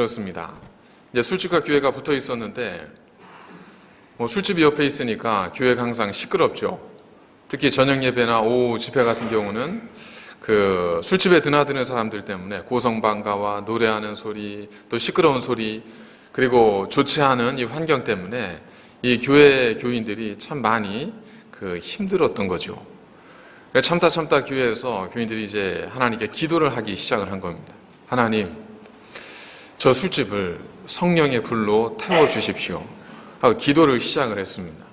그렇습니다. 이제 술집과 교회가 붙어 있었는데 술집이 옆에 있으니까 교회가 항상 시끄럽죠. 특히 저녁 예배나 오후 집회 같은 경우는 그 술집에 드나드는 사람들 때문에 고성방가와 노래하는 소리, 또 시끄러운 소리, 그리고 좋지 않은 이 환경 때문에 이 교회 교인들이 참 많이 힘들었던 거죠. 참다 교회에서 교인들이 이제 하나님께 기도를 하기 시작을 한 겁니다. 하나님, 저 술집을 성령의 불로 태워 주십시오 하고 기도를 시작을 했습니다.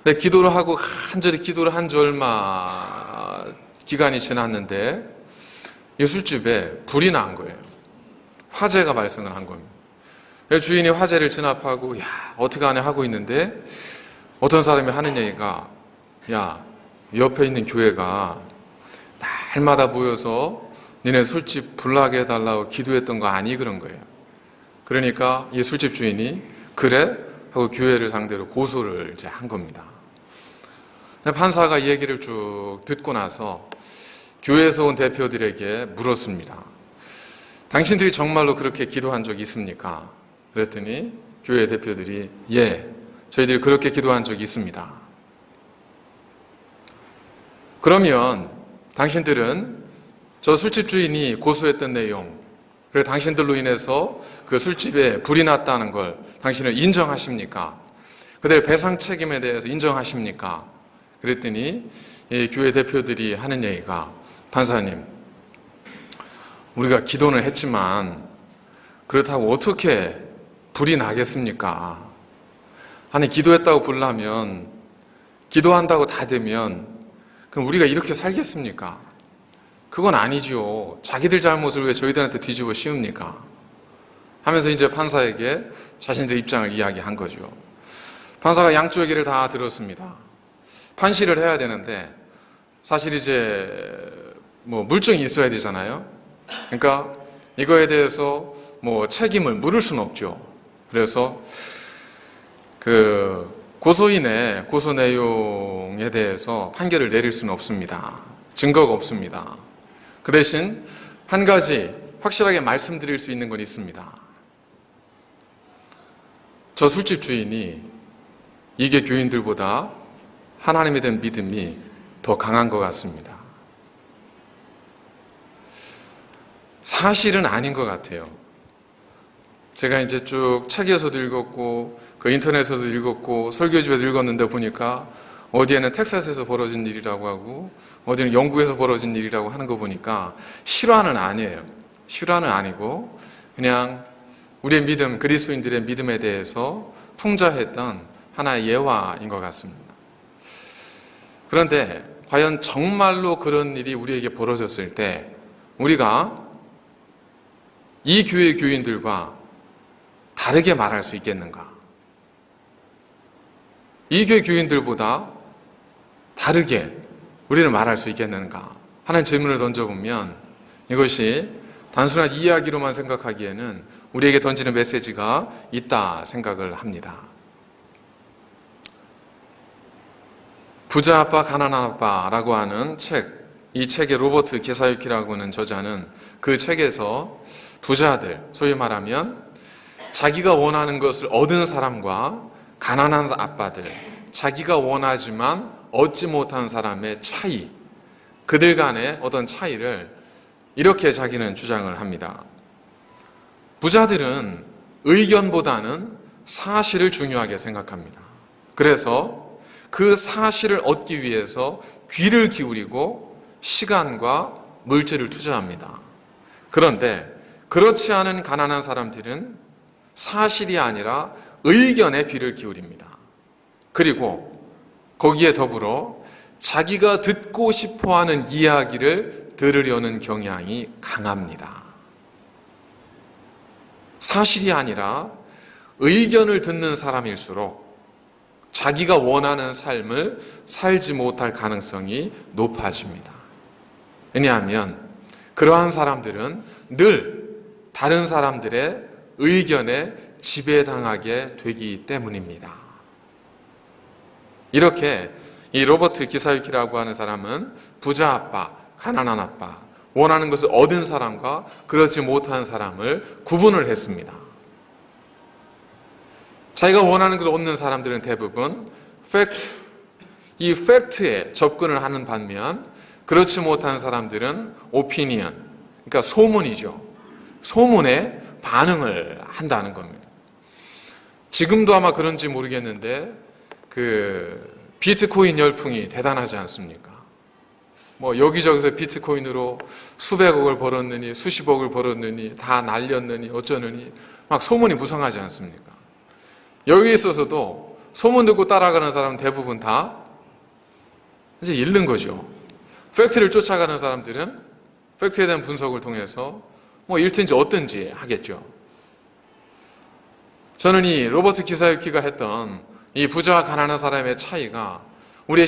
근데 기도를 하고 간절히 기도를 한 지 얼마 기간이 지났는데 이 술집에 불이 난 거예요. 화재가 발생을 한 겁니다. 주인이 화재를 진압하고 어떻게 하냐 하고 있는데 어떤 사람이 하는 얘기가 옆에 있는 교회가 날마다 모여서 니네 술집 불나게 해달라고 기도했던 거 아니? 그런 거예요. 그러니까 이 술집 주인이 그래? 하고 교회를 상대로 고소를 이제 한 겁니다. 판사가 이 얘기를 쭉 듣고 나서 교회에서 온 대표들에게 물었습니다. 당신들이 정말로 그렇게 기도한 적이 있습니까? 그랬더니 교회 대표들이 저희들이 그렇게 기도한 적이 있습니다. 그러면 당신들은 저 술집 주인이 고소했던 내용, 그래서 당신들로 인해서 그 술집에 불이 났다는 걸 당신을 인정하십니까? 그들 배상 책임에 대해서 인정하십니까? 그랬더니 이 교회 대표들이 하는 얘기가, 판사님, 우리가 기도는 했지만 그렇다고 어떻게 불이 나겠습니까? 아니, 기도했다고 불 나면, 기도한다고 다 되면 그럼 우리가 이렇게 살겠습니까? 그건 아니죠. 자기들 잘못을 왜 저희들한테 뒤집어 씌웁니까? 하면서 이제 판사에게 자신들의 입장을 이야기한 거죠. 판사가 양쪽 얘기를 다 들었습니다. 판시를 해야 되는데 사실 이제 물증이 있어야 되잖아요. 그러니까 이거에 대해서 책임을 물을 수는 없죠. 그래서 고소인의 고소 내용에 대해서 판결을 내릴 수는 없습니다. 증거가 없습니다. 그 대신 한 가지 확실하게 말씀드릴 수 있는 건 있습니다. 저 술집 주인이 이게 교인들보다 하나님에 대한 믿음이 더 강한 것 같습니다. 사실은 아닌 것 같아요. 제가 이제 쭉 책에서도 읽었고 인터넷에서도 읽었고 설교집에도 읽었는데 보니까 어디에는 텍사스에서 벌어진 일이라고 하고 어디는 영국에서 벌어진 일이라고 하는 거 보니까 실화는 아니에요. 실화는 아니고 그냥 우리의 믿음, 그리스도인들의 믿음에 대해서 풍자했던 하나의 예화인 것 같습니다. 그런데 과연 정말로 그런 일이 우리에게 벌어졌을 때 우리가 이 교회 교인들과 다르게 말할 수 있겠는가? 이 교회 교인들보다 다르게 우리는 말할 수 있겠는가 하는 질문을 던져보면 이것이 단순한 이야기로만 생각하기에는 우리에게 던지는 메시지가 있다 생각을 합니다. 부자 아빠, 가난한 아빠라고 하는 책, 이 책의 로버트 기사유키라고 하는 저자는 그 책에서 부자들, 소위 말하면 자기가 원하는 것을 얻은 사람과 가난한 아빠들, 자기가 원하지만 얻지 못한 사람의 차이, 그들 간의 어떤 차이를 이렇게 자기는 주장을 합니다. 부자들은 의견보다는 사실을 중요하게 생각합니다. 그래서 그 사실을 얻기 위해서 귀를 기울이고 시간과 물질을 투자합니다. 그런데 그렇지 않은 가난한 사람들은 사실이 아니라 의견에 귀를 기울입니다. 그리고 거기에 더불어 자기가 듣고 싶어하는 이야기를 들으려는 경향이 강합니다. 사실이 아니라 의견을 듣는 사람일수록 자기가 원하는 삶을 살지 못할 가능성이 높아집니다. 왜냐하면 그러한 사람들은 늘 다른 사람들의 의견에 지배당하게 되기 때문입니다. 이렇게 이 로버트 기사유키라고 하는 사람은 부자 아빠, 가난한 아빠, 원하는 것을 얻은 사람과 그렇지 못한 사람을 구분을 했습니다. 자기가 원하는 것을 얻는 사람들은 대부분 이 팩트에 접근을 하는 반면 그렇지 못한 사람들은 오피니언, 그러니까 소문이죠. 소문에 반응을 한다는 겁니다. 지금도 아마 그런지 모르겠는데 비트코인 열풍이 대단하지 않습니까? 여기저기서 비트코인으로 수백억을 벌었느니 수십억을 벌었느니 다 날렸느니 어쩌느니 막 소문이 무성하지 않습니까? 여기 있어서도 소문 듣고 따라가는 사람은 대부분 다 이제 잃는 거죠. 팩트를 쫓아가는 사람들은 팩트에 대한 분석을 통해서 잃든지 얻든지 하겠죠. 저는 이 로버트 키사유키가 했던 이 부자와 가난한 사람의 차이가 우리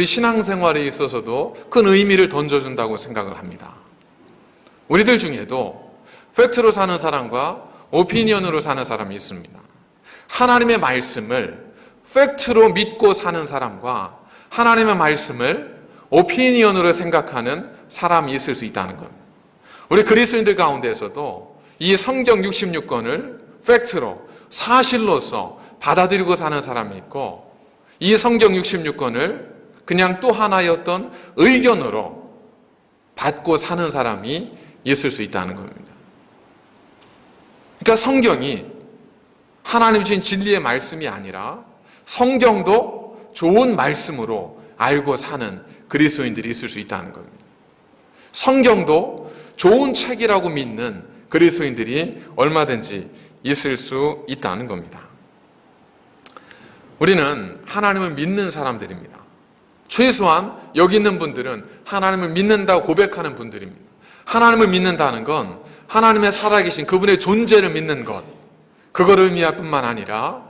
신앙생활에 있어서도 큰 의미를 던져준다고 생각을 합니다. 우리들 중에도 팩트로 사는 사람과 오피니언으로 사는 사람이 있습니다. 하나님의 말씀을 팩트로 믿고 사는 사람과 하나님의 말씀을 오피니언으로 생각하는 사람이 있을 수 있다는 겁니다. 우리 그리스도인들 가운데서도 이 성경 66권을 팩트로 사실로서 받아들이고 사는 사람이 있고 이 성경 66권을 그냥 또 하나의 어떤 의견으로 받고 사는 사람이 있을 수 있다는 겁니다. 그러니까 성경이 하나님 주신 진리의 말씀이 아니라 성경도 좋은 말씀으로 알고 사는 그리스도인들이 있을 수 있다는 겁니다. 성경도 좋은 책이라고 믿는 그리스도인들이 얼마든지 있을 수 있다는 겁니다. 우리는 하나님을 믿는 사람들입니다. 최소한 여기 있는 분들은 하나님을 믿는다고 고백하는 분들입니다. 하나님을 믿는다는 건 하나님의 살아계신 그분의 존재를 믿는 것, 그걸 의미할 뿐만 아니라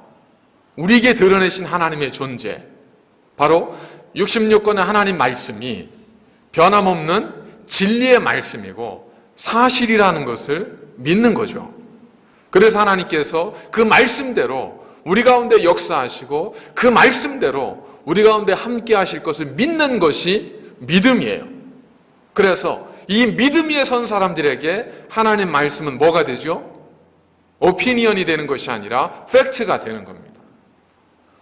우리에게 드러내신 하나님의 존재, 바로 66권의 하나님 말씀이 변함없는 진리의 말씀이고 사실이라는 것을 믿는 거죠. 그래서 하나님께서 그 말씀대로 우리 가운데 역사하시고 그 말씀대로 우리 가운데 함께 하실 것을 믿는 것이 믿음이에요. 그래서 이 믿음 위에 선 사람들에게 하나님 말씀은 뭐가 되죠? 오피니언이 되는 것이 아니라 팩트가 되는 겁니다.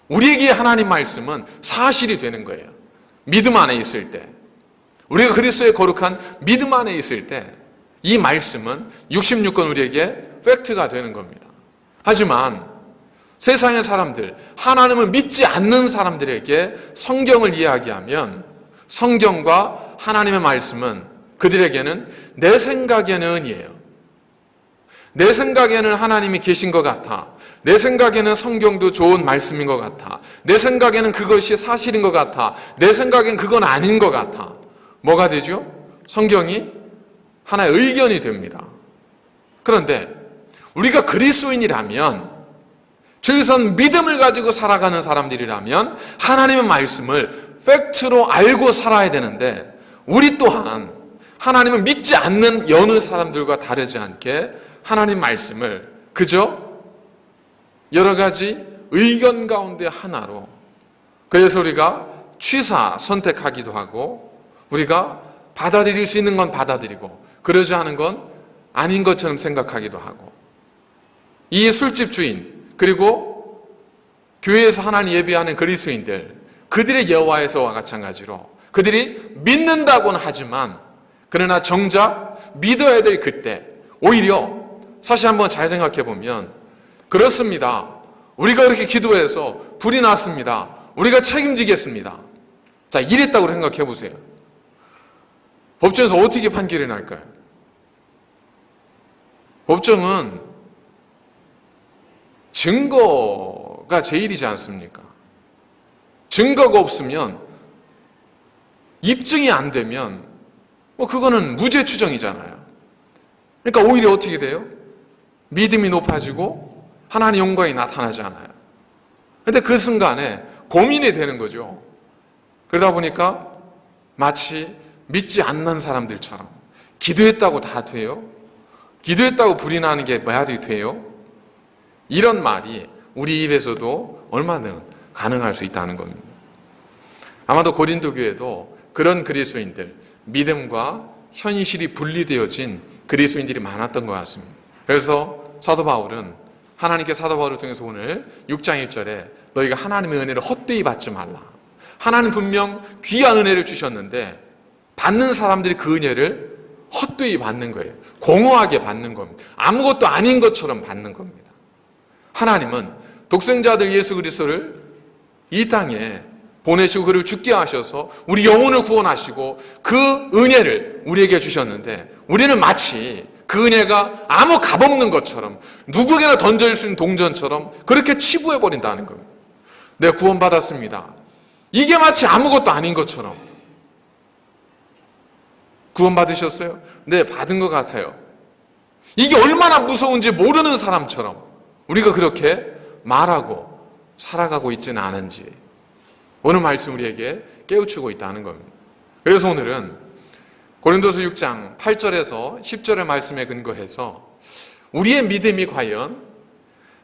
우리에게 하나님 말씀은 사실이 되는 거예요. 믿음 안에 있을 때, 우리가 그리스도의 거룩한 믿음 안에 있을 때 이 말씀은 66권 우리에게 팩트가 되는 겁니다. 하지만 세상의 사람들, 하나님을 믿지 않는 사람들에게 성경을 이야기하면 성경과 하나님의 말씀은 그들에게는 내 생각에는이에요. 내 생각에는 하나님이 계신 것 같아. 내 생각에는 성경도 좋은 말씀인 것 같아. 내 생각에는 그것이 사실인 것 같아. 내 생각엔 그건 아닌 것 같아. 뭐가 되죠? 성경이 하나의 의견이 됩니다. 그런데 우리가 그리스도인이라면, 최소한 믿음을 가지고 살아가는 사람들이라면 하나님의 말씀을 팩트로 알고 살아야 되는데, 우리 또한 하나님을 믿지 않는 여느 사람들과 다르지 않게 하나님 말씀을 그저 여러 가지 의견 가운데 하나로, 그래서 우리가 취사 선택하기도 하고 우리가 받아들일 수 있는 건 받아들이고 그러지 않은 건 아닌 것처럼 생각하기도 하고, 이 술집 주인 그리고 교회에서 하나님 예배하는 그리스도인들, 그들의 여호와에서와 마찬가지로 그들이 믿는다고는 하지만 그러나 정작 믿어야 될 그때 오히려 사실 한번 잘 생각해 보면 그렇습니다. 우리가 이렇게 기도해서 불이 났습니다. 우리가 책임지겠습니다. 자, 이랬다고 생각해 보세요. 법정에서 어떻게 판결이 날까요? 법정은 증거가 제일이지 않습니까? 증거가 없으면, 입증이 안 되면 그거는 무죄 추정이잖아요. 그러니까 오히려 어떻게 돼요? 믿음이 높아지고 하나님의 영광이 나타나잖아요. 그런데 그 순간에 고민이 되는 거죠. 그러다 보니까 마치 믿지 않는 사람들처럼 기도했다고 다 돼요? 기도했다고 불이 나는 게 뭐야도 돼요? 이런 말이 우리 입에서도 얼마나 가능할 수 있다는 겁니다. 아마도 고린도 교회도 그런 그리스도인들, 믿음과 현실이 분리되어진 그리스도인들이 많았던 것 같습니다. 그래서 사도 바울은 하나님께 사도 바울을 통해서 오늘 6장 1절에 너희가 하나님의 은혜를 헛되이 받지 말라. 하나님 분명 귀한 은혜를 주셨는데 받는 사람들이 그 은혜를 헛되이 받는 거예요. 공허하게 받는 겁니다. 아무것도 아닌 것처럼 받는 겁니다. 하나님은 독생자들 예수 그리스도를 이 땅에 보내시고 그를 죽게 하셔서 우리 영혼을 구원하시고 그 은혜를 우리에게 주셨는데 우리는 마치 그 은혜가 아무 값없는 것처럼 누구에게나 던져질 수 있는 동전처럼 그렇게 치부해버린다는 겁니다. 내가 구원받았습니다. 이게 마치 아무것도 아닌 것처럼. 구원받으셨어요? 네, 받은 것 같아요. 이게 얼마나 무서운지 모르는 사람처럼 우리가 그렇게 말하고 살아가고 있지는 않은지 오늘 말씀 우리에게 깨우치고 있다는 겁니다. 그래서 오늘은 고린도서 6장 8절에서 10절의 말씀에 근거해서 우리의 믿음이 과연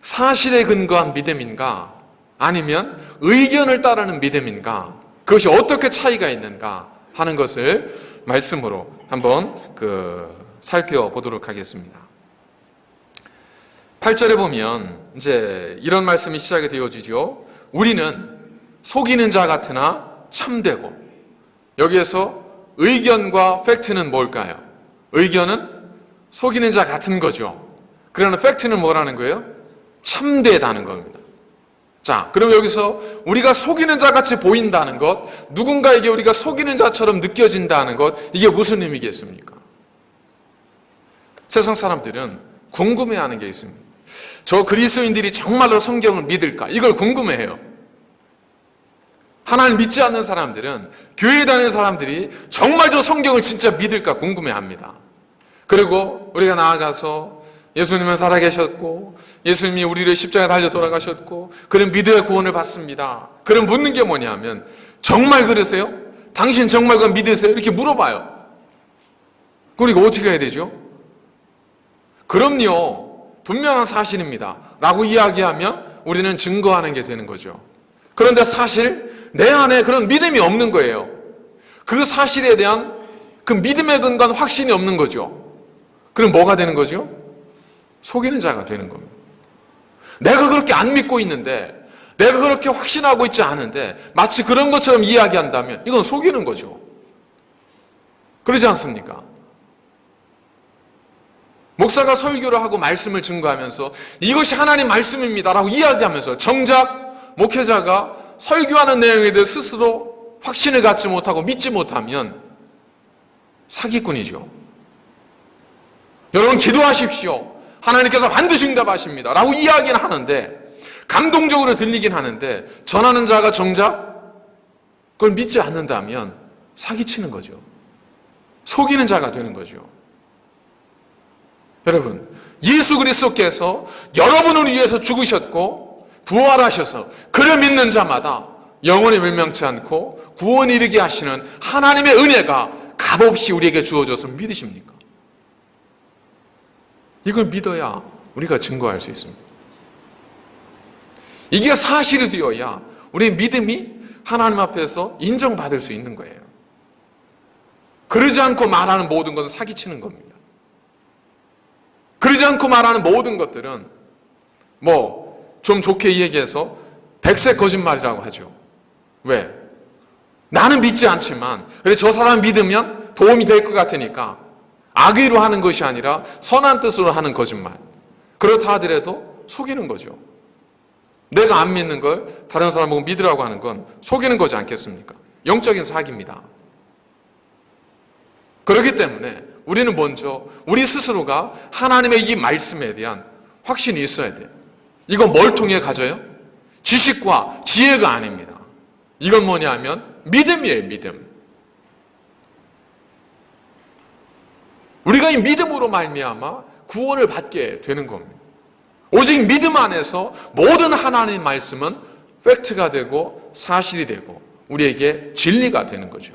사실에 근거한 믿음인가 아니면 의견을 따르는 믿음인가 그것이 어떻게 차이가 있는가 하는 것을 말씀으로 한번 살펴보도록 하겠습니다. 8절에 보면 이제 이런 말씀이 시작이 되어지죠. 우리는 속이는 자 같으나 참되고, 여기에서 의견과 팩트는 뭘까요? 의견은 속이는 자 같은 거죠. 그러나 팩트는 뭐라는 거예요? 참되다는 겁니다. 자, 그럼 여기서 우리가 속이는 자 같이 보인다는 것, 누군가에게 우리가 속이는 자처럼 느껴진다는 것, 이게 무슨 의미겠습니까? 세상 사람들은 궁금해하는 게 있습니다. 저 그리스도인들이 정말로 성경을 믿을까? 이걸 궁금해해요. 하나님 믿지 않는 사람들은 교회 다니는 사람들이 정말 저 성경을 진짜 믿을까 궁금해합니다. 그리고 우리가 나아가서 예수님은 살아계셨고 예수님이 우리를 십자가에 달려 돌아가셨고 그는 믿어야 구원을 받습니다. 그럼 묻는 게 뭐냐면 정말 그러세요? 당신 정말 그건 믿으세요? 이렇게 물어봐요. 그러니까 어떻게 해야 되죠? 그럼요, 분명한 사실입니다 라고 이야기하면 우리는 증거하는 게 되는 거죠. 그런데 사실 내 안에 그런 믿음이 없는 거예요. 그 사실에 대한 그 믿음에 근거한 확신이 없는 거죠. 그럼 뭐가 되는 거죠? 속이는 자가 되는 겁니다. 내가 그렇게 안 믿고 있는데, 내가 그렇게 확신하고 있지 않은데 마치 그런 것처럼 이야기한다면 이건 속이는 거죠. 그러지 않습니까? 목사가 설교를 하고 말씀을 증거하면서 이것이 하나님 말씀입니다 라고 이야기하면서 정작 목회자가 설교하는 내용에 대해 스스로 확신을 갖지 못하고 믿지 못하면 사기꾼이죠. 여러분 기도하십시오. 하나님께서 반드시 응답하십니다 라고 이야기는 하는데, 감동적으로 들리긴 하는데 전하는 자가 정작 그걸 믿지 않는다면 사기치는 거죠. 속이는 자가 되는 거죠. 여러분, 예수 그리스도께서 여러분을 위해서 죽으셨고 부활하셔서 그를 믿는 자마다 영원히 멸망치 않고 구원 이르게 하시는 하나님의 은혜가 값없이 우리에게 주어져서 믿으십니까? 이걸 믿어야 우리가 증거할 수 있습니다. 이게 사실이 되어야 우리의 믿음이 하나님 앞에서 인정받을 수 있는 거예요. 그러지 않고 말하는 모든 것은 사기치는 겁니다. 그러지 않고 말하는 모든 것들은 좀 좋게 얘기해서 백색 거짓말이라고 하죠. 왜? 나는 믿지 않지만 그래 저 사람 믿으면 도움이 될 것 같으니까 악의로 하는 것이 아니라 선한 뜻으로 하는 거짓말. 그렇다 하더라도 속이는 거죠. 내가 안 믿는 걸 다른 사람 보고 믿으라고 하는 건 속이는 거지 않겠습니까? 영적인 사기입니다. 그렇기 때문에 우리는 먼저 우리 스스로가 하나님의 이 말씀에 대한 확신이 있어야 돼요. 이건 뭘 통해 가져요? 지식과 지혜가 아닙니다. 이건 뭐냐면 믿음이에요, 믿음. 우리가 이 믿음으로 말미암아 구원을 받게 되는 겁니다. 오직 믿음 안에서 모든 하나님의 말씀은 팩트가 되고 사실이 되고 우리에게 진리가 되는 거죠.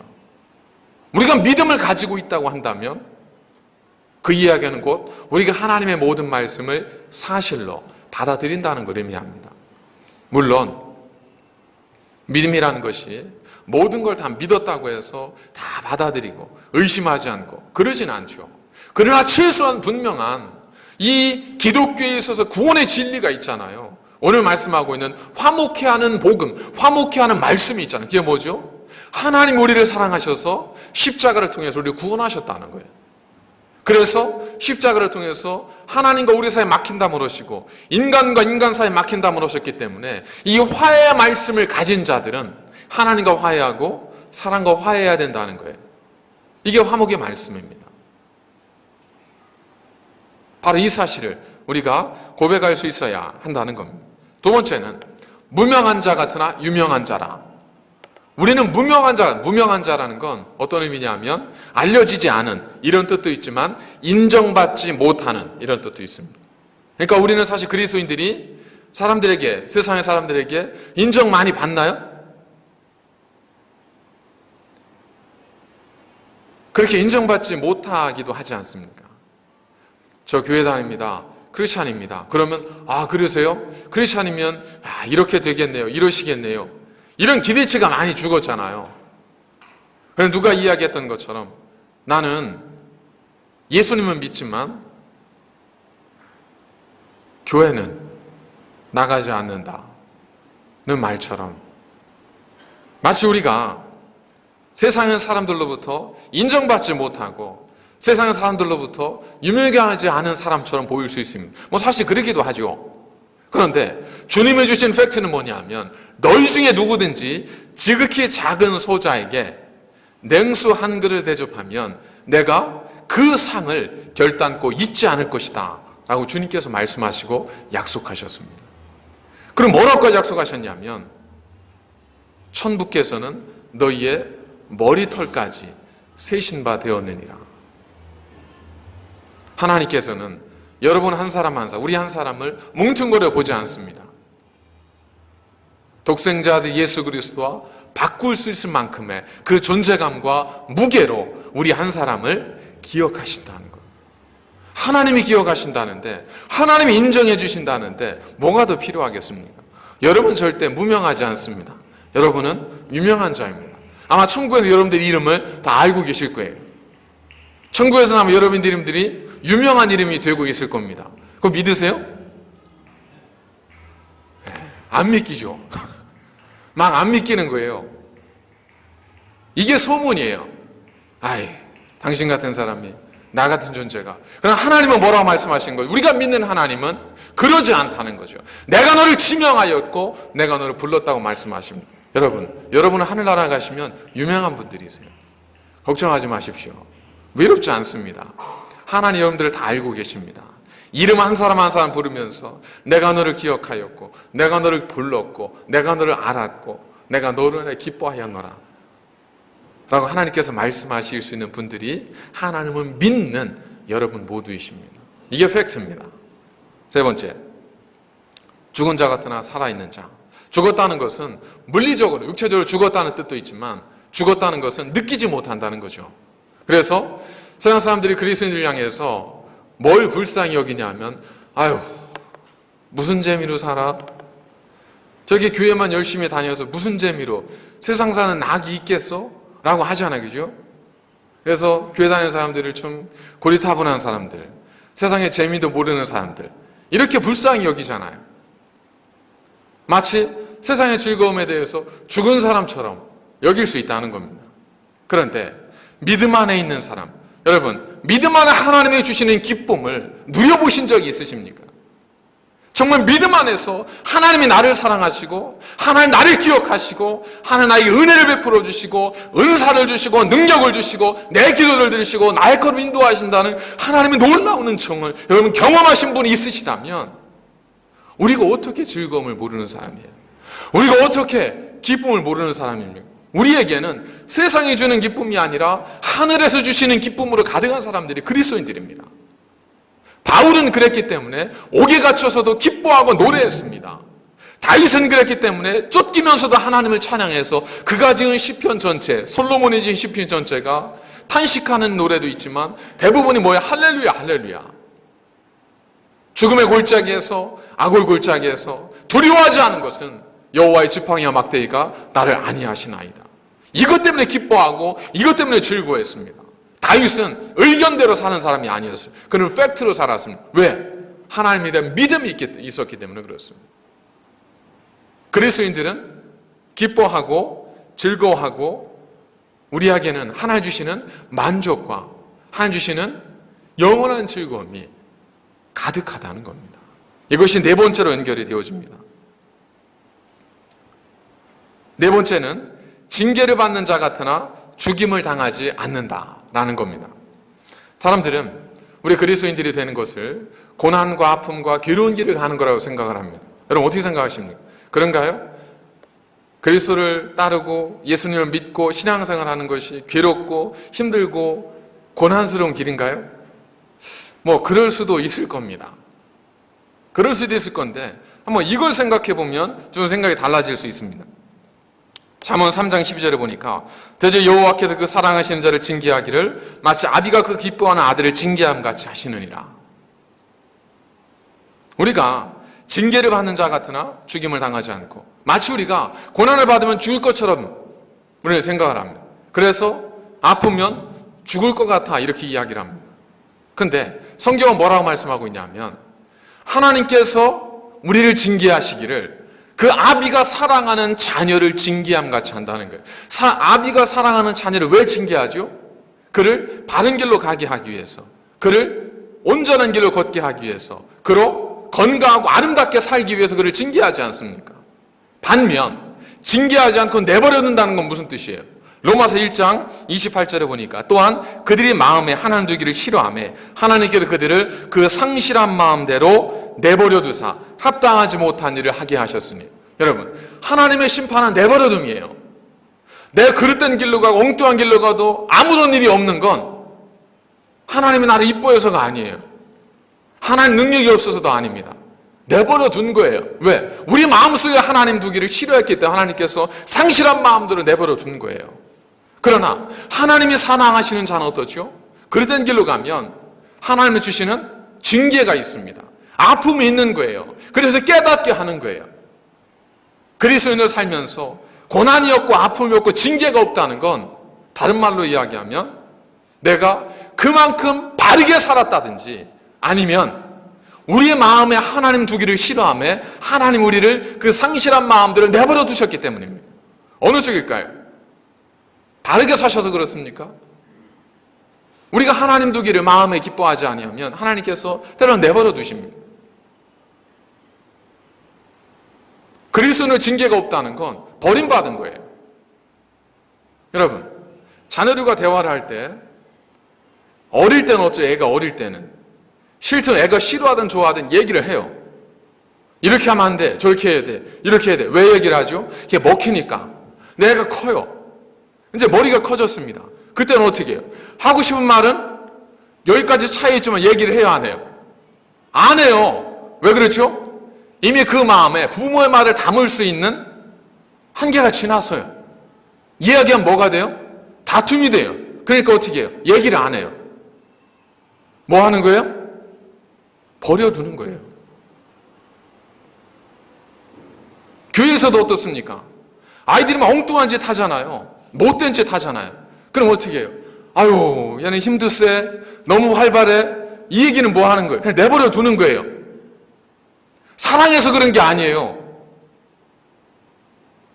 우리가 믿음을 가지고 있다고 한다면 그 이야기는 곧 우리가 하나님의 모든 말씀을 사실로 받아들인다는 걸 의미합니다. 물론 믿음이라는 것이 모든 걸 다 믿었다고 해서 다 받아들이고 의심하지 않고 그러진 않죠. 그러나 최소한 분명한 이 기독교에 있어서 구원의 진리가 있잖아요. 오늘 말씀하고 있는 화목해 하는 복음, 화목해 하는 말씀이 있잖아요. 그게 뭐죠? 하나님 우리를 사랑하셔서 십자가를 통해서 우리를 구원하셨다는 거예요. 그래서 십자가를 통해서 하나님과 우리 사이에 막힌담을 하시고 인간과 인간 사이에 막힌담을 하셨기 때문에 이 화해의 말씀을 가진 자들은 하나님과 화해하고 사람과 화해해야 된다는 거예요. 이게 화목의 말씀입니다. 바로 이 사실을 우리가 고백할 수 있어야 한다는 겁니다. 두 번째는 무명한 자 같으나 유명한 자라. 우리는 무명한 자라는 건 어떤 의미냐면 알려지지 않은 이런 뜻도 있지만 인정받지 못하는 이런 뜻도 있습니다. 그러니까 우리는 사실 그리스도인들이 사람들에게, 세상의 사람들에게 인정 많이 받나요? 그렇게 인정받지 못하기도 하지 않습니까? 저 교회 다닙니다. 크리스찬입니다. 그러면 그러세요? 크리스찬이면 이렇게 되겠네요. 이러시겠네요. 이런 기대치가 많이 죽었잖아요. 그럼 누가 이야기했던 것처럼 나는 예수님은 믿지만 교회는 나가지 않는다는 말처럼 마치 우리가 세상의 사람들로부터 인정받지 못하고 세상의 사람들로부터 유명하지 않은 사람처럼 보일 수 있습니다. 사실 그러기도 하죠. 그런데 주님이 주신 팩트는 뭐냐면 너희 중에 누구든지 지극히 작은 소자에게 냉수 한 그릇 대접하면 내가 그 상을 결단코 잊지 않을 것이다 라고 주님께서 말씀하시고 약속하셨습니다. 그럼 뭐라고 약속하셨냐면 천부께서는 너희의 머리털까지 세신 바 되었느니라. 하나님께서는 여러분 한 사람 한 사람, 우리 한 사람을 뭉뚱그려 보지 않습니다. 독생자들 예수 그리스도와 바꿀 수 있을 만큼의 그 존재감과 무게로 우리 한 사람을 기억하신다는 것. 하나님이 기억하신다는데, 하나님이 인정해 주신다는데 뭐가 더 필요하겠습니까? 여러분 절대 무명하지 않습니다. 여러분은 유명한 자입니다. 아마 천국에서 여러분들 이름을 다 알고 계실 거예요. 천국에서 아마 여러분들 이름들이 유명한 이름이 되고 있을 겁니다. 그거 믿으세요? 안 믿기죠. 막 안 믿기는 거예요. 이게 소문이에요. 당신 같은 사람이, 나 같은 존재가. 그러나 하나님은 뭐라고 말씀하신 거예요? 우리가 믿는 하나님은 그러지 않다는 거죠. 내가 너를 지명하였고 내가 너를 불렀다고 말씀하십니다. 여러분은 하늘나라 가시면 유명한 분들이세요. 걱정하지 마십시오. 외롭지 않습니다. 하나님 여러분들을 다 알고 계십니다. 이름 한 사람 한 사람 부르면서 내가 너를 기억하였고 내가 너를 불렀고 내가 너를 알았고 내가 너를 기뻐하였노라 라고 하나님께서 말씀하실 수 있는 분들이 하나님을 믿는 여러분 모두이십니다. 이게 팩트입니다. 세 번째, 죽은 자 같으나 살아있는 자. 죽었다는 것은 물리적으로 육체적으로 죽었다는 뜻도 있지만 죽었다는 것은 느끼지 못한다는 거죠. 그래서 세상 사람들이 그리스도인들을 향해서 뭘 불쌍히 여기냐면 무슨 재미로 살아? 저기 교회만 열심히 다녀서 무슨 재미로 세상 사는 낙이 있겠어? 라고 하잖아요. 그죠? 그래서 교회 다니는 사람들을 좀 고리타분한 사람들, 세상의 재미도 모르는 사람들 이렇게 불쌍히 여기잖아요. 마치 세상의 즐거움에 대해서 죽은 사람처럼 여길 수 있다는 겁니다. 그런데 믿음 안에 있는 사람, 여러분 믿음 안에 하나님이 주시는 기쁨을 누려보신 적이 있으십니까? 정말 믿음 안에서 하나님이 나를 사랑하시고 하나님 나를 기억하시고 하나님 나에게 은혜를 베풀어 주시고 은사를 주시고 능력을 주시고 내 기도를 들으시고 나의 걸음 인도하신다는 하나님의 놀라운 은총을 여러분 경험하신 분이 있으시다면 우리가 어떻게 즐거움을 모르는 사람이에요? 우리가 어떻게 기쁨을 모르는 사람입니까? 우리에게는 세상이 주는 기쁨이 아니라 하늘에서 주시는 기쁨으로 가득한 사람들이 그리스도인들입니다. 바울은 그랬기 때문에 옥에 갇혀서도 기뻐하고 노래했습니다. 다윗은 그랬기 때문에 쫓기면서도 하나님을 찬양해서 그가 지은 시편 전체, 솔로몬이 지은 시편 전체가 탄식하는 노래도 있지만 대부분이 뭐야? 할렐루야, 할렐루야. 죽음의 골짜기에서, 악올 골짜기에서 두려워하지 않은 것은 여호와의 지팡이와 막대기가 나를 안위하시나이다. 이것 때문에 기뻐하고 이것 때문에 즐거워했습니다. 다윗은 의견대로 사는 사람이 아니었어요. 그는 팩트로 살았습니다. 왜? 하나님에 대한 믿음이 있었기 때문에 그렇습니다. 그리스도인들은 기뻐하고 즐거워하고 우리에게는 하나님 주시는 만족과 하나님 주시는 영원한 즐거움이 가득하다는 겁니다. 이것이 네 번째로 연결이 되어집니다. 네 번째는 징계를 받는 자 같으나 죽임을 당하지 않는다라는 겁니다. 사람들은 우리 그리스도인들이 되는 것을 고난과 아픔과 괴로운 길을 가는 거라고 생각을 합니다. 여러분 어떻게 생각하십니까? 그런가요? 그리스도를 따르고 예수님을 믿고 신앙생활 하는 것이 괴롭고 힘들고 고난스러운 길인가요? 그럴 수도 있을 겁니다. 그럴 수도 있을 건데 한번 이걸 생각해 보면 좀 생각이 달라질 수 있습니다. 잠언 3장 12절에 보니까 대저 여호와께서 그 사랑하시는 자를 징계하기를 마치 아비가 그 기뻐하는 아들을 징계함 같이 하시느니라. 우리가 징계를 받는 자 같으나 죽임을 당하지 않고 마치 우리가 고난을 받으면 죽을 것처럼 우리는 생각을 합니다. 그래서 아프면 죽을 것 같아 이렇게 이야기를 합니다. 근데 성경은 뭐라고 말씀하고 있냐면 하나님께서 우리를 징계하시기를 그 아비가 사랑하는 자녀를 징계함 같이 한다는 거예요. 아비가 사랑하는 자녀를 왜 징계하죠? 그를 바른 길로 가게 하기 위해서, 그를 온전한 길로 걷게 하기 위해서, 그로 건강하고 아름답게 살기 위해서 그를 징계하지 않습니까? 반면 징계하지 않고 내버려 둔다는 건 무슨 뜻이에요? 로마서 1장 28절에 보니까 또한 그들이 마음에 하나님 두기를 싫어하며 하나님께서 그들을 그 상실한 마음대로 내버려 두사 합당하지 못한 일을 하게 하셨으니, 여러분 하나님의 심판은 내버려 둠이에요. 내 그릇된 길로 가고 엉뚱한 길로 가도 아무런 일이 없는 건 하나님이 나를 이뻐해서가 아니에요. 하나님 능력이 없어서도 아닙니다. 내버려 둔 거예요. 왜? 우리 마음속에 하나님 두기를 싫어했기 때문에 하나님께서 상실한 마음대로 내버려 둔 거예요. 그러나 하나님이 사랑하시는 자는 어떻죠? 그릇된 길로 가면 하나님이 주시는 징계가 있습니다. 아픔이 있는 거예요. 그래서 깨닫게 하는 거예요. 그리스도인을 살면서 고난이 없고 아픔이 없고 징계가 없다는 건 다른 말로 이야기하면 내가 그만큼 바르게 살았다든지 아니면 우리의 마음에 하나님 두기를 싫어하며 하나님 우리를 그 상실한 마음들을 내버려 두셨기 때문입니다. 어느 쪽일까요? 바르게 사셔서 그렇습니까? 우리가 하나님 두기를 마음에 기뻐하지 아니하면 하나님께서 때로는 내버려 두십니다. 그리스도인의 징계가 없다는 건 버림받은 거예요. 여러분, 자녀들과 대화를 할 때 어릴 때는 어쩌 애가 어릴 때는 싫든 애가 싫어하든 좋아하든 얘기를 해요. 이렇게 하면 안 돼, 저렇게 해야 돼, 이렇게 해야 돼. 왜 얘기를 하죠? 그게 먹히니까. 내 애가 커요. 이제 머리가 커졌습니다. 그때는 어떻게 해요? 하고 싶은 말은 여기까지 차이 있지만 얘기를 해야 안 해요? 안 해요. 왜 그렇죠? 이미 그 마음에 부모의 말을 담을 수 있는 한계가 지났어요. 이야기하면 뭐가 돼요? 다툼이 돼요. 그러니까 어떻게 해요? 얘기를 안 해요. 뭐 하는 거예요? 버려두는 거예요. 교회에서도 어떻습니까? 아이들이 막 엉뚱한 짓 하잖아요. 못된 짓 하잖아요. 그럼 어떻게 해요? 아유, 얘는 힘드세, 너무 활발해. 이 얘기는 뭐 하는 거예요? 그냥 내버려 두는 거예요. 사랑해서 그런 게 아니에요.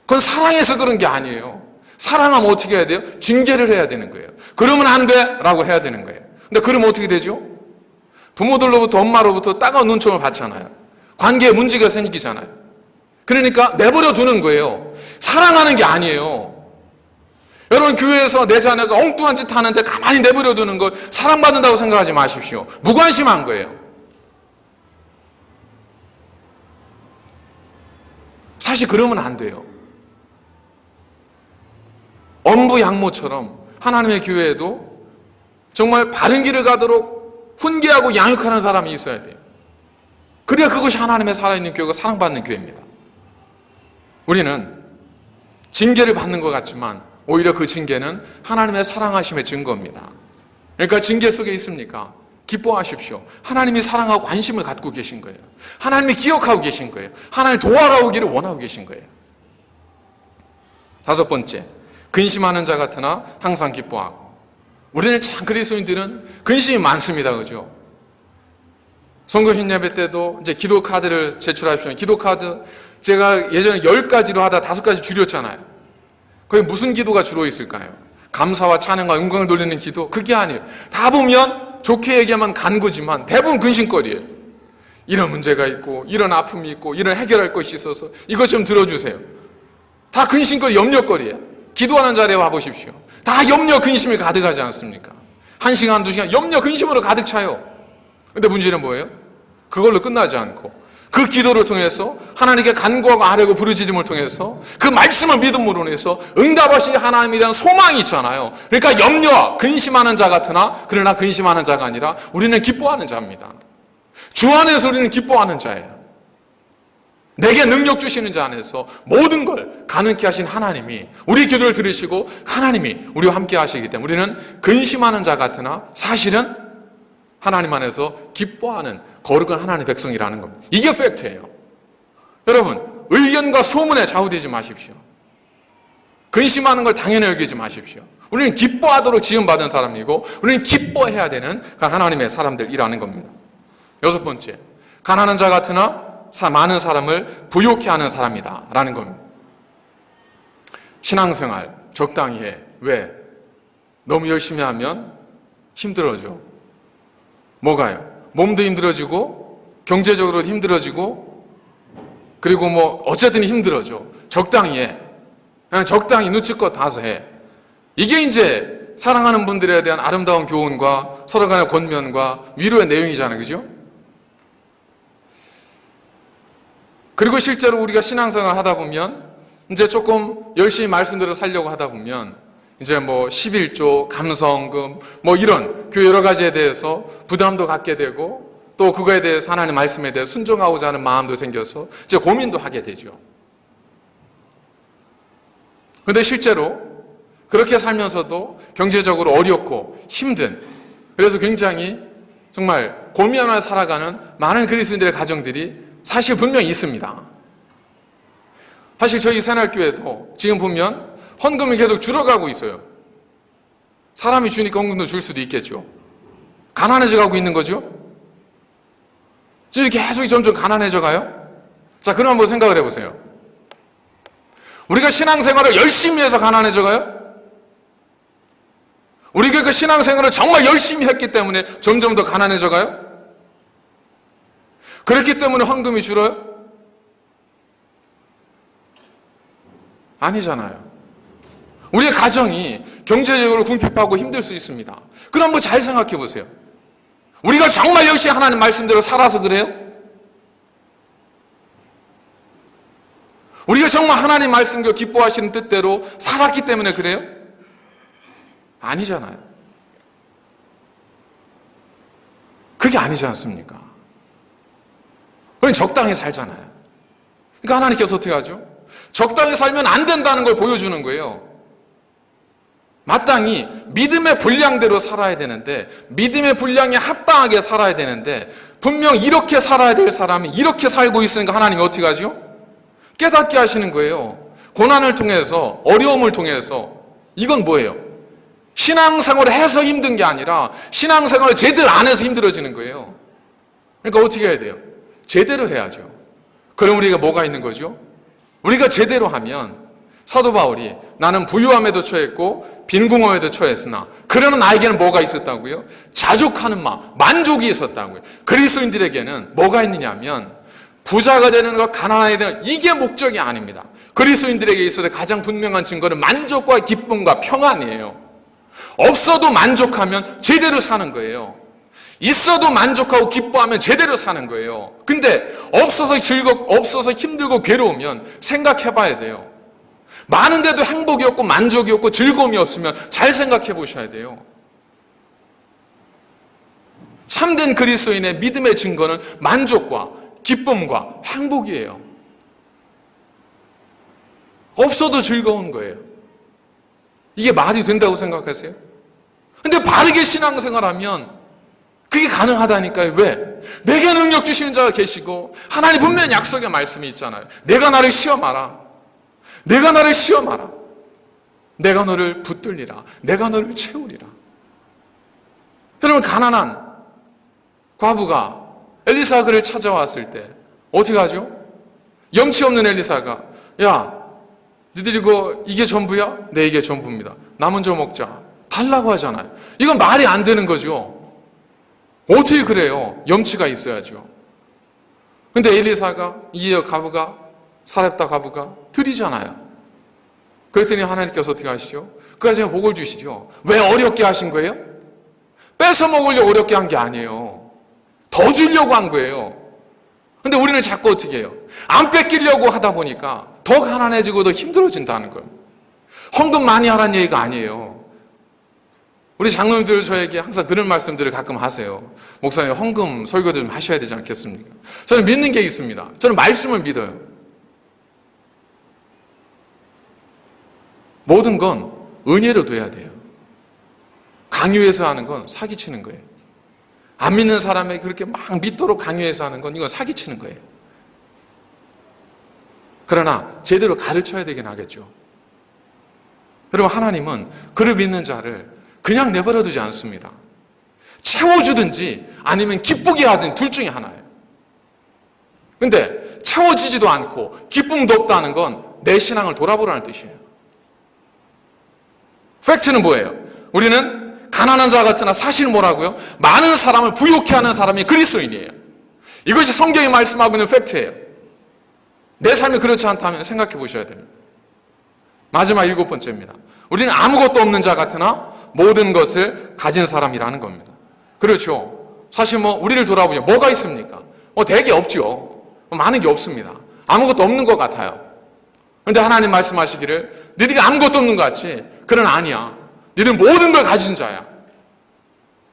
그건 사랑해서 그런 게 아니에요. 사랑하면 어떻게 해야 돼요? 징계를 해야 되는 거예요. 그러면 안 돼! 라고 해야 되는 거예요. 근데 그러면 어떻게 되죠? 부모들로부터, 엄마로부터 따가운 눈총을 받잖아요. 관계에 문제가 생기잖아요. 그러니까 내버려 두는 거예요. 사랑하는 게 아니에요. 여러분, 교회에서 내 자녀가 엉뚱한 짓 하는데 가만히 내버려 두는 걸 사랑받는다고 생각하지 마십시오. 무관심한 거예요. 사실 그러면 안 돼요. 엄부양모처럼 하나님의 교회에도 정말 바른 길을 가도록 훈계하고 양육하는 사람이 있어야 돼요. 그래야 그것이 하나님의 살아있는 교회가 사랑받는 교회입니다. 우리는 징계를 받는 것 같지만 오히려 그 징계는 하나님의 사랑하심의 증거입니다. 그러니까 징계 속에 있습니까? 기뻐하십시오. 하나님이 사랑하고 관심을 갖고 계신 거예요. 하나님이 기억하고 계신 거예요. 하나님 도와라오기를 원하고 계신 거예요. 다섯 번째, 근심하는 자 같으나 항상 기뻐하고. 우리는 참 그리스도인들은 근심이 많습니다. 그죠? 선거신 예배 때도 이제 기도 카드를 제출하십시오. 기도 카드 제가 예전에 10가지로 하다 5가지 줄였잖아요. 거기 무슨 기도가 주로 있을까요? 감사와 찬양과 영광을 돌리는 기도? 그게 아니에요. 다 보면 좋게 얘기하면 간구지만 대부분 근심거리예요. 이런 문제가 있고 이런 아픔이 있고 이런 해결할 것이 있어서 이것 좀 들어주세요. 다 근심거리, 염려거리예요. 기도하는 자리에 와보십시오. 다 염려, 근심이 가득하지 않습니까? 1시간, 2시간 염려, 근심으로 가득 차요. 근데 문제는 뭐예요? 그걸로 끝나지 않고 그 기도를 통해서 하나님께 간구하고 아뢰고 부르짖음을 통해서 그 말씀을 믿음으로 인해서 응답하신 하나님에 대한 소망이 있잖아요. 그러니까 염려, 근심하는 자 같으나 그러나 근심하는 자가 아니라 우리는 기뻐하는 자입니다. 주 안에서 우리는 기뻐하는 자예요. 내게 능력 주시는 자 안에서 모든 걸 가능케 하신 하나님이 우리 기도를 들으시고 하나님이 우리와 함께 하시기 때문에 우리는 근심하는 자 같으나 사실은 하나님 안에서 기뻐하는 거룩한 하나님의 백성이라는 겁니다. 이게 팩트예요. 여러분, 의견과 소문에 좌우되지 마십시오. 근심하는 걸 당연히 여기지 마십시오. 우리는 기뻐하도록 지음받은 사람이고 우리는 기뻐해야 되는 하나님의 사람들이라는 겁니다. 6번째, 가난한 자 같으나 많은 사람을 부욕해 하는 사람이다 라는 겁니다. 신앙생활 적당히 해. 왜? 너무 열심히 하면 힘들어져. 뭐가요? 몸도 힘들어지고 경제적으로 힘들어지고 그리고 뭐 어쨌든 힘들어져. 적당히 해. 그냥 적당히 눈치껏 봐서 해. 이게 이제 사랑하는 분들에 대한 아름다운 교훈과 서로 간의 권면과 위로의 내용이잖아요. 그죠? 그리고 실제로 우리가 신앙생활 하다 보면 이제 조금 열심히 말씀대로 살려고 하다 보면 이제 뭐 11조, 감성금 뭐 이런 그 여러 가지에 대해서 부담도 갖게 되고 또 그거에 대해서 하나님의 말씀에 대해 순종하고자 하는 마음도 생겨서 이제 고민도 하게 되죠. 그런데 실제로 그렇게 살면서도 경제적으로 어렵고 힘든 그래서 굉장히 정말 고민하며 살아가는 많은 그리스도인들의 가정들이 사실 분명히 있습니다. 사실 저희 새날교회도 지금 보면 헌금이 계속 줄어가고 있어요. 사람이 주니까 헌금도 줄 수도 있겠죠. 가난해져 가고 있는 거죠. 지금 계속 점점 가난해져 가요. 자, 그럼 한번 생각을 해보세요. 우리가 신앙생활을 열심히 해서 가난해져 가요? 우리가 그 신앙생활을 정말 열심히 했기 때문에 점점 더 가난해져 가요? 그렇기 때문에 헌금이 줄어요? 아니잖아요. 우리의 가정이 경제적으로 궁핍하고 힘들 수 있습니다. 그럼 한번 잘 생각해 보세요. 우리가 정말 열심히 하나님 말씀대로 살아서 그래요? 우리가 정말 하나님 말씀과 기뻐하시는 뜻대로 살았기 때문에 그래요? 아니잖아요. 그게 아니지 않습니까? 그건 적당히 살잖아요. 그러니까 하나님께서 어떻게 하죠? 적당히 살면 안 된다는 걸 보여주는 거예요. 마땅히 믿음의 분량대로 살아야 되는데 믿음의 분량에 합당하게 살아야 되는데 분명 이렇게 살아야 될 사람이 이렇게 살고 있으니까 하나님이 어떻게 하죠? 깨닫게 하시는 거예요. 고난을 통해서 어려움을 통해서 이건 뭐예요? 신앙생활을 해서 힘든 게 아니라 신앙생활을 제대로 안 해서 힘들어지는 거예요. 그러니까 어떻게 해야 돼요? 제대로 해야죠. 그럼 우리가 뭐가 있는 거죠? 우리가 제대로 하면 사도 바울이 나는 부유함에도 처했고 빈궁함에도 처했으나 그러나 나에게는 뭐가 있었다고요? 자족하는 마음, 만족이 있었다고요. 그리스도인들에게는 뭐가 있느냐면 부자가 되는 것, 가난하게 되는 것, 이게 목적이 아닙니다. 그리스도인들에게 있어서 가장 분명한 증거는 만족과 기쁨과 평안이에요. 없어도 만족하면 제대로 사는 거예요. 있어도 만족하고 기뻐하면 제대로 사는 거예요. 근데 없어서 힘들고 괴로우면 생각해 봐야 돼요. 많은데도 행복이 없고 만족이 없고 즐거움이 없으면 잘 생각해 보셔야 돼요. 참된 그리스도인의 믿음의 증거는 만족과 기쁨과 행복이에요. 없어도 즐거운 거예요. 이게 말이 된다고 생각하세요? 근데 바르게 신앙생활하면 그게 가능하다니까요. 왜? 내게 능력 주시는 자가 계시고 하나님 분명히 약속의 말씀이 있잖아요. 내가 나를 시험하라. 내가 나를 시험하라. 내가 너를 붙들리라. 내가 너를 채우리라. 여러분, 가난한 과부가 엘리사 그를 찾아왔을 때 어떻게 하죠? 염치 없는 엘리사가, 야, 니들 이게 전부야? 네, 이게 전부입니다. 나 먼저 먹자. 달라고 하잖아요. 이건 말이 안 되는 거죠. 어떻게 그래요? 염치가 있어야죠. 근데 엘리사가, 이에 과부가, 사렙다 과부가 드리잖아요. 그랬더니 하나님께서 어떻게 하시죠? 그 가정에 복을 주시죠. 왜 어렵게 하신 거예요? 뺏어 먹으려고 어렵게 한 게 아니에요. 더 주려고 한 거예요. 근데 우리는 자꾸 어떻게 해요? 안 뺏기려고 하다 보니까 더 가난해지고 더 힘들어진다는 거예요. 헌금 많이 하라는 얘기가 아니에요. 우리 장로님들 저에게 항상 그런 말씀들을 가끔 하세요. 목사님, 헌금 설교도 좀 하셔야 되지 않겠습니까? 저는 믿는 게 있습니다. 저는 말씀을 믿어요. 모든 건 은혜로 돼야 돼요. 강요해서 하는 건 사기치는 거예요. 안 믿는 사람에게 그렇게 막 믿도록 강요해서 하는 건 이건 사기치는 거예요. 그러나 제대로 가르쳐야 되긴 하겠죠. 여러분, 하나님은 그를 믿는 자를 그냥 내버려 두지 않습니다. 채워주든지 아니면 기쁘게 하든 둘 중에 하나예요. 근데 채워지지도 않고 기쁨도 없다는 건 내 신앙을 돌아보라는 뜻이에요. 팩트는 뭐예요? 우리는 가난한 자 같으나 사실 뭐라고요? 많은 사람을 부욕해 하는 사람이 그리스도인이에요. 이것이 성경이 말씀하고 있는 팩트예요. 내 삶이 그렇지 않다면 생각해 보셔야 됩니다. 마지막 7번째입니다. 우리는 아무것도 없는 자 같으나 모든 것을 가진 사람이라는 겁니다. 그렇죠. 사실 우리를 돌아보면 뭐가 있습니까? 대개 없죠. 많은 게 없습니다. 아무것도 없는 것 같아요. 그런데 하나님 말씀하시기를 너희들이 아무것도 없는 것 같지? 그건 아니야. 너희들은 모든 걸 가진 자야.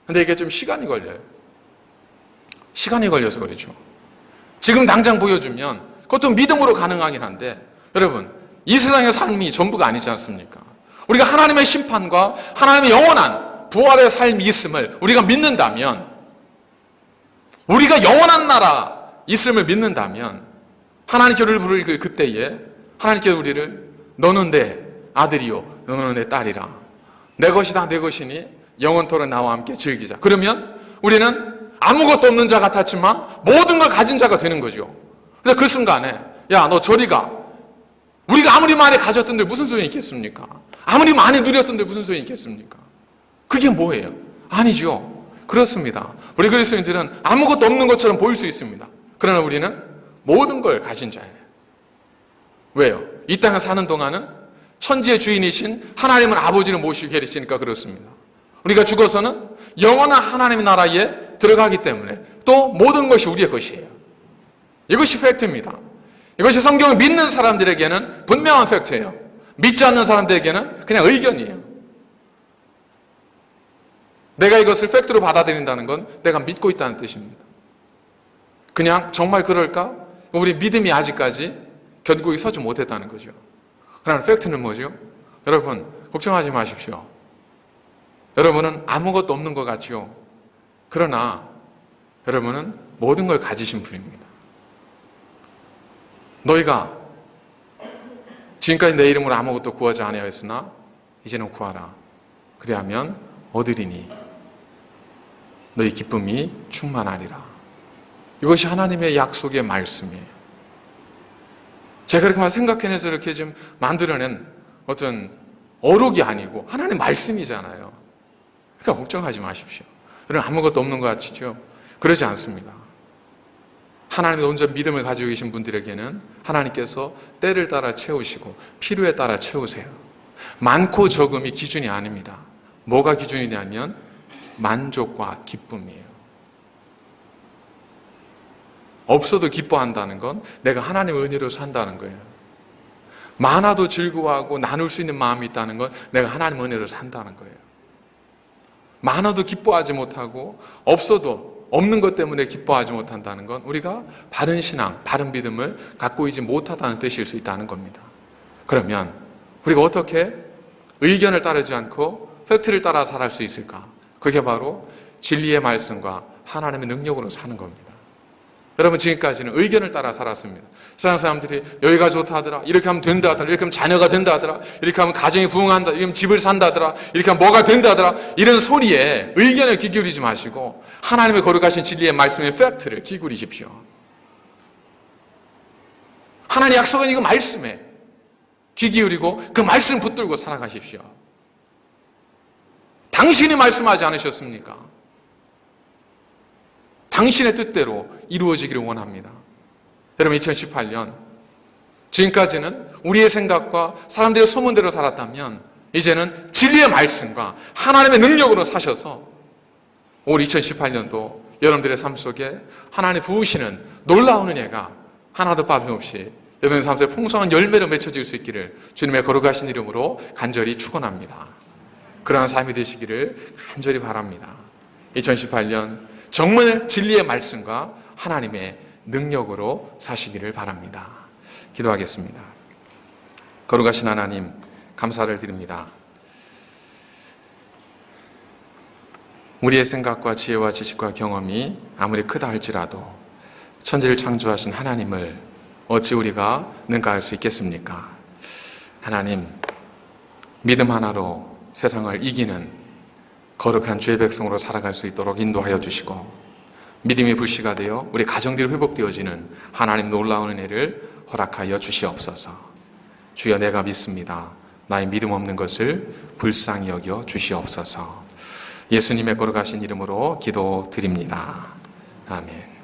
근데 이게 좀 시간이 걸려요. 시간이 걸려서 그렇죠. 지금 당장 보여주면 그것도 믿음으로 가능하긴 한데, 여러분, 이 세상의 삶이 전부가 아니지 않습니까? 우리가 하나님의 심판과 하나님의 영원한 부활의 삶이 있음을 우리가 믿는다면, 우리가 영원한 나라 있음을 믿는다면, 하나님께 우리를 부를 그때에 하나님께서 우리를 너는 내 아들이요 너는 내 딸이라, 내 것이다 내 것이니 영원토록 나와 함께 즐기자. 그러면 우리는 아무것도 없는 자 같았지만 모든 걸 가진 자가 되는 거죠. 근데 그 순간에 야, 너 저리 가. 우리가 아무리 많이 가졌던데 무슨 소용이 있겠습니까? 아무리 많이 누렸던데 무슨 소용이 있겠습니까? 그게 뭐예요? 아니죠. 그렇습니다. 우리 그리스도인들은 아무것도 없는 것처럼 보일 수 있습니다. 그러나 우리는 모든 걸 가진 자예요. 왜요? 이 땅에 사는 동안은 천지의 주인이신 하나님은 아버지를 모시고 계시니까 그렇습니다. 우리가 죽어서는 영원한 하나님의 나라에 들어가기 때문에 또 모든 것이 우리의 것이에요. 이것이 팩트입니다. 이것이 성경을 믿는 사람들에게는 분명한 팩트예요. 믿지 않는 사람들에게는 그냥 의견이에요. 내가 이것을 팩트로 받아들인다는 건 내가 믿고 있다는 뜻입니다. 그냥 정말 그럴까? 우리 믿음이 아직까지 견고히 서지 못했다는 거죠. 그러나 팩트는 뭐죠? 여러분, 걱정하지 마십시오. 여러분은 아무것도 없는 것 같죠? 그러나 여러분은 모든 걸 가지신 분입니다. 너희가 지금까지 내 이름으로 아무것도 구하지 아니하였으나 이제는 구하라. 그리하면 얻으리니 너희 기쁨이 충만하리라. 이것이 하나님의 약속의 말씀이에요. 제가 그렇게만 생각해내서 이렇게 좀 만들어낸 어떤 어록이 아니고 하나님의 말씀이잖아요. 그러니까 걱정하지 마십시오. 여러분, 아무것도 없는 것 같죠? 그러지 않습니다. 하나님의 온전 믿음을 가지고 계신 분들에게는 하나님께서 때를 따라 채우시고 필요에 따라 채우세요. 많고 적음이 기준이 아닙니다. 뭐가 기준이냐면 만족과 기쁨이에요. 없어도 기뻐한다는 건 내가 하나님의 은혜로 산다는 거예요. 많아도 즐거워하고 나눌 수 있는 마음이 있다는 건 내가 하나님의 은혜로 산다는 거예요. 많아도 기뻐하지 못하고 없어도 없는 것 때문에 기뻐하지 못한다는 건 우리가 바른 신앙, 바른 믿음을 갖고 있지 못하다는 뜻일 수 있다는 겁니다. 그러면 우리가 어떻게 의견을 따르지 않고 팩트를 따라 살아갈 수 있을까? 그게 바로 진리의 말씀과 하나님의 능력으로 사는 겁니다. 여러분, 지금까지는 의견을 따라 살았습니다. 세상 사람들이 여기가 좋다 하더라, 이렇게 하면 된다 하더라, 이렇게 하면 자녀가 된다 하더라, 이렇게 하면 가정이 부흥한다, 이렇게 하면 집을 산다 하더라, 이렇게 하면 뭐가 된다 하더라, 이런 소리에 의견을 귀 기울이지 마시고 하나님의 거룩하신 진리의 말씀의 팩트를 귀 기울이십시오. 하나님 약속은 이거 말씀에 귀 기울이고 그 말씀 붙들고 살아가십시오. 당신이 말씀하지 않으셨습니까? 당신의 뜻대로 이루어지기를 원합니다. 여러분, 2018년 지금까지는 우리의 생각과 사람들의 소문대로 살았다면 이제는 진리의 말씀과 하나님의 능력으로 사셔서 올 2018년도 여러분들의 삶 속에 하나님 부으시는 놀라운 은혜가 하나도 빠짐없이 여러분의 삶 속에 풍성한 열매로 맺혀질 수 있기를 주님의 거룩하신 이름으로 간절히 축원합니다. 그러한 삶이 되시기를 간절히 바랍니다. 2018년 정말 진리의 말씀과 하나님의 능력으로 사시기를 바랍니다. 기도하겠습니다. 거룩하신 하나님, 감사를 드립니다. 우리의 생각과 지혜와 지식과 경험이 아무리 크다 할지라도 천지를 창조하신 하나님을 어찌 우리가 능가할 수 있겠습니까? 하나님, 믿음 하나로 세상을 이기는 거룩한 주의 백성으로 살아갈 수 있도록 인도하여 주시고, 믿음이 불씨가 되어 우리 가정들이 회복되어지는 하나님 놀라운 은혜를 허락하여 주시옵소서. 주여, 내가 믿습니다. 나의 믿음 없는 것을 불쌍히 여겨 주시옵소서. 예수님의 거룩하신 이름으로 기도드립니다. 아멘.